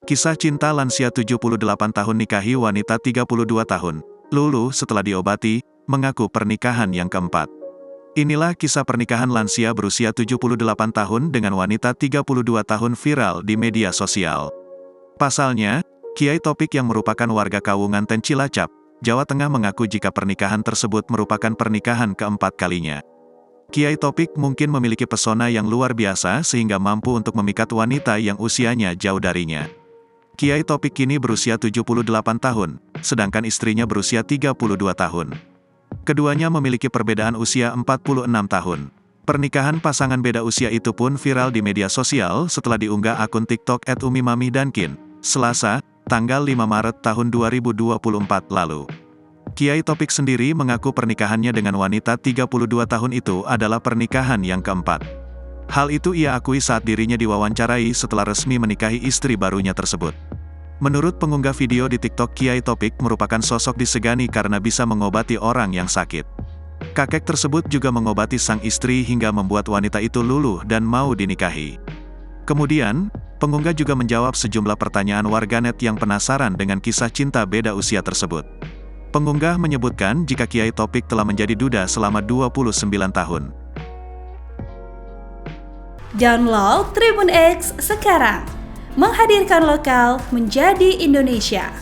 Kisah cinta lansia 78 tahun nikahi wanita 32 tahun. Lulu setelah diobati, mengaku pernikahan yang keempat. Inilah kisah pernikahan lansia berusia 78 tahun dengan wanita 32 tahun viral di media sosial. Pasalnya, Kiai Topik yang merupakan warga Kawungan Ten Cilacap, Jawa Tengah mengaku jika pernikahan tersebut merupakan pernikahan keempat kalinya. Kiai Topik mungkin memiliki pesona yang luar biasa sehingga mampu untuk memikat wanita yang usianya jauh darinya. Kiai Topik kini berusia 78 tahun, sedangkan istrinya berusia 32 tahun. Keduanya memiliki perbedaan usia 46 tahun. Pernikahan pasangan beda usia itu pun viral di media sosial setelah diunggah akun TikTok @umimamihdankin, Selasa, tanggal 5 Maret tahun 2024 lalu. Kiai Topik sendiri mengaku pernikahannya dengan wanita 32 tahun itu adalah pernikahan yang keempat. Hal itu ia akui saat dirinya diwawancarai setelah resmi menikahi istri barunya tersebut. Menurut pengunggah video di TikTok, Kiai Topik merupakan sosok disegani karena bisa mengobati orang yang sakit. Kakek tersebut juga mengobati sang istri hingga membuat wanita itu luluh dan mau dinikahi. Kemudian, pengunggah juga menjawab sejumlah pertanyaan warganet yang penasaran dengan kisah cinta beda usia tersebut. Pengunggah menyebutkan jika Kiai Topik telah menjadi duda selama 29 tahun. Download Tribun X sekarang, menghadirkan lokal menjadi Indonesia.